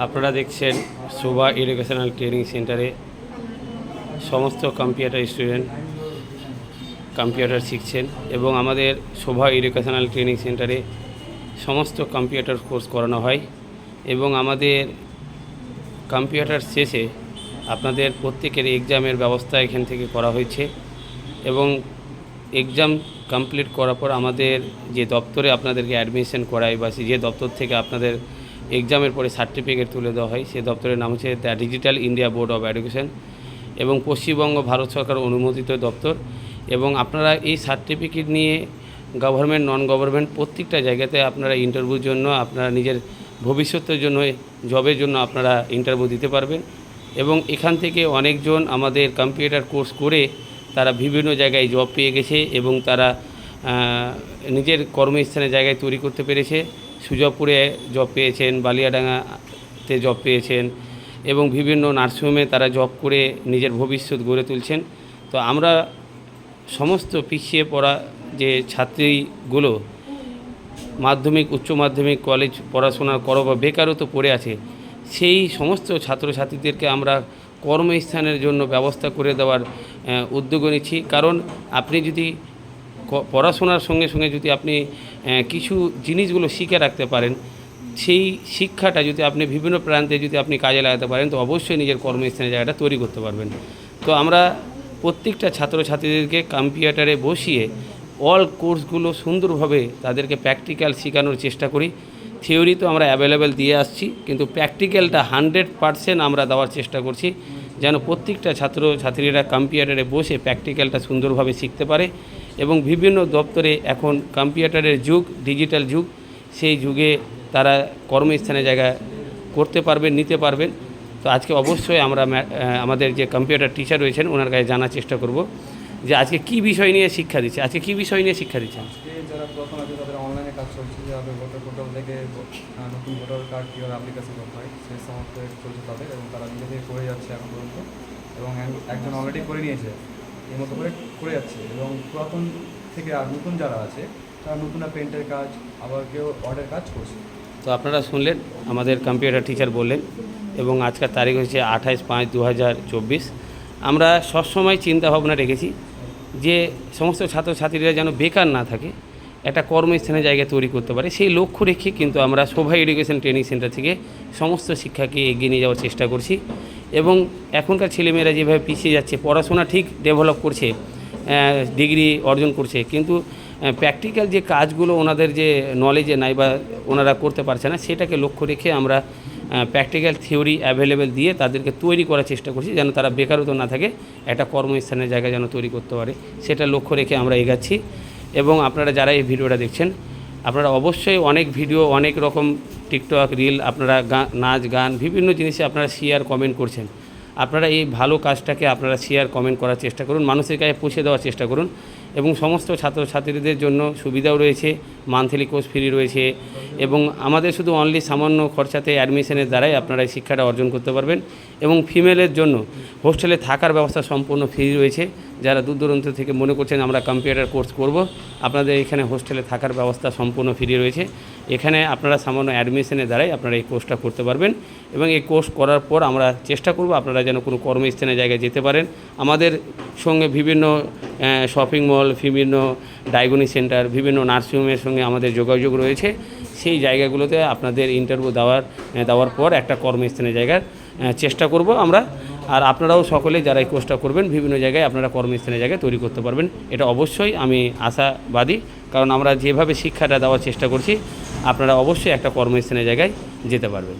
আপনারা দেখছেন শোভা educational training সেন্টারে সমস্ত কম্পিউটার স্টুডেন্ট কম্পিউটার শিখছেন এবং আমাদের শোভা এডুকেশনাল ট্রেনিং সেন্টারে সমস্ত কম্পিউটার কোর্স করানো হয় এবং আমাদের কম্পিউটার শেষে আপনাদের প্রত্যেকের এক্সামের ব্যবস্থা এখান থেকে করা হয়েছে এবং এক্সাম কমপ্লিট করার পর আমাদের যে দপ্তরে আপনাদেরকে অ্যাডমিশন করায় বা যে দপ্তর থেকে আপনাদের এক্সামের পরে সার্টিফিকেট তুলে দেওয়া হয় সেই দপ্তরের নাম হচ্ছে the digital India board of education এবং পশ্চিমবঙ্গ ভারত সরকার অনুমোদিত দপ্তর এবং আপনারা এই সার্টিফিকেট নিয়ে গভর্নমেন্ট নন গভর্নমেন্ট প্রত্যেকটা জায়গাতে আপনারা ইন্টারভিউর জন্য আপনারা নিজের ভবিষ্যতের জন্য জবের জন্য আপনারা ইন্টারভিউ দিতে পারবেন এবং এখান থেকে অনেকজন আমাদের কম্পিউটার কোর্স করে তারা বিভিন্ন জায়গায় জব পেয়ে গেছে এবং তারা নিজের কর্মস্থানের জায়গায় তৈরি করতে পেরেছে। সুজাপুরে জব পেয়েছেন, বালিয়াডাঙ্গাতে জব পেয়েছেন এবং বিভিন্ন নার্সিংহোমে তারা জব করে নিজের ভবিষ্যৎ গড়ে তুলছেন। তো আমরা সমস্ত পিছিয়ে পড়া যে ছাত্রীগুলো মাধ্যমিক উচ্চ মাধ্যমিক কলেজ পড়াশোনা করো বা বেকারত্ব পড়ে আছে সেই সমস্ত ছাত্রছাত্রীদেরকে আমরা কর্মস্থানের জন্য ব্যবস্থা করে দেওয়ার উদ্যোগ নিচ্ছি। কারণ আপনি যদি পড়াশোনার সঙ্গে সঙ্গে যদি আপনি কিছু জিনিসগুলো শিখে রাখতে পারেন, সেই শিক্ষাটা যদি আপনি বিভিন্ন প্রান্তে যদি আপনি কাজে লাগাতে পারেন তো অবশ্যই নিজের কর্মস্থানের জায়গাটা তৈরি করতে পারবেন। তো আমরা প্রত্যেকটা ছাত্রছাত্রীদেরকে কম্পিউটারে বসিয়ে অল কোর্সগুলো সুন্দরভাবে তাদেরকে প্র্যাকটিক্যাল শেখানোর চেষ্টা করি। থিওরি তো আমরা অ্যাভেলেবেল দিয়ে আসছি, কিন্তু প্র্যাকটিক্যালটা 100% আমরা দেওয়ার চেষ্টা করছি যেন প্রত্যেকটা ছাত্রছাত্রীরা কম্পিউটারে বসে প্র্যাকটিক্যালটা সুন্দরভাবে শিখতে পারে এবং বিভিন্ন দপ্তরে এখন কম্পিউটারের যুগ, ডিজিটাল যুগ, সেই যুগে তারা কর্মস্থানে জায়গা করতে পারবেন, নিতে পারবেন। তো আজকে অবশ্যই আমরা আমাদের যে কম্পিউটার টিচার রয়েছেন ওনার কাছে জানার চেষ্টা করব যে আজকে কী বিষয় নিয়ে শিক্ষা দিচ্ছে, আজকে কী বিষয় নিয়ে শিক্ষা দিচ্ছেন। যারা প্রথম আছে তাদের অনলাইনে কাজ চলছে, যাদের ভোটার পোর্টাল থেকে নতুন ভোটার কার্ড কীভাবে অ্যাপ্লিকেশন করতে হয় সেই সমস্ত চলছে তাদের এবং তারা নিজে থেকে করে যাচ্ছে এখন পর্যন্ত এবং একজন অলরেডি করে নিয়েছে, এই মতো করে যাচ্ছে এবং পুরাতন থেকে আর নতুন যারা আছে তারা নতুন পেন্টের কাজ আবার কেউ অর্ডার কাজ করছে। তো আপনারা শুনলেন আমাদের কম্পিউটার টিচার বললেন এবং আজকের তারিখ হচ্ছে 28/5/2024। আমরা সবসময় চিন্তাভাবনা রেখেছি যে সমস্ত ছাত্রছাত্রীরা যেন বেকার না থাকে, একটা কর্মস্থানের জায়গা তৈরি করতে পারে, সেই লক্ষ্য রেখে কিন্তু আমরা শোভা এডুকেশন ট্রেনিং সেন্টার থেকে সমস্ত শিক্ষাকে এগিয়ে নিয়ে যাওয়ার চেষ্টা করছি এবং এখনকার ছেলেমেয়েরা যেভাবে পিছিয়ে যাচ্ছে, পড়াশোনা ঠিক ডেভেলপ করছে, ডিগ্রি অর্জন করছে, কিন্তু প্র্যাকটিক্যাল যে কাজগুলো ওনাদের যে নলেজে নাই বা ওনারা করতে পারছে না, সেটাকে লক্ষ্য রেখে আমরা প্র্যাকটিক্যাল থিওরি অ্যাভেলেবেল দিয়ে তাদেরকে তৈরি করার চেষ্টা করছি যেন তারা বেকারত্ব না থাকে, একটা কর্মস্থানের জায়গা যেন তৈরি করতে পারে, সেটা লক্ষ্য রেখে আমরা এগাচ্ছি। এবং আপনারা যারা এই ভিডিওটা দেখছেন আপনারা অবশ্যই অনেক ভিডিও, অনেক রকম টিকটক রিল, আপনারা নাচ গান বিভিন্ন জিনিসে আপনারা শেয়ার কমেন্ট করছেন। আপনারা এই ভালো কাজটাকে আপনারা শেয়ার কমেন্ট করার চেষ্টা করুন, মানুষের কাছে পৌঁছে দেওয়ার চেষ্টা করুন এবং সমস্ত ছাত্রছাত্রীদের জন্য সুবিধাও রয়েছে, মান্থলি কোর্স ফ্রি রয়েছে এবং আমাদের শুধু অনলি সামান্য খরচাতে অ্যাডমিশনের দ্বারাই আপনারা এই শিক্ষাটা অর্জন করতে পারবেন এবং ফিমেলের জন্য হোস্টেলে থাকার ব্যবস্থা সম্পূর্ণ ফ্রি রয়েছে। যারা দূর দূরান্ত থেকে মনে করছেন আমরা কম্পিউটার কোর্স করব, আপনাদের এখানে হোস্টেলে থাকার ব্যবস্থা সম্পূর্ণ ফ্রি রয়েছে। এখানে আপনারা সামান্য অ্যাডমিশনের দ্বারাই আপনারা এই কোর্সটা করতে পারবেন এবং এই কোর্স করার পর আমরা চেষ্টা করব আপনারা যেন কোনো কর্মস্থানের জায়গায় যেতে পারেন। আমাদের সঙ্গে বিভিন্ন শপিং মল, বিভিন্ন ডায়াগনস্টিক সেন্টার, বিভিন্ন নার্সিংহোমের সঙ্গে আমাদের যোগাযোগ রয়েছে। সেই জায়গাগুলোতে আপনাদের ইন্টারভিউ দেওয়ার পর একটা কর্মস্থানের জায়গার চেষ্টা করব আমরা। আর আপনারাও সকলে যারা এই কোর্সটা করবেন বিভিন্ন জায়গায় আপনারা কর্মস্থানের জায়গায় তৈরি করতে পারবেন, এটা অবশ্যই আমি আশাবাদী। কারণ আমরা যেভাবে শিক্ষাটা দেওয়ার চেষ্টা করছি আপনারা অবশ্যই একটা কর্মস্থানের জায়গায় যেতে পারবেন।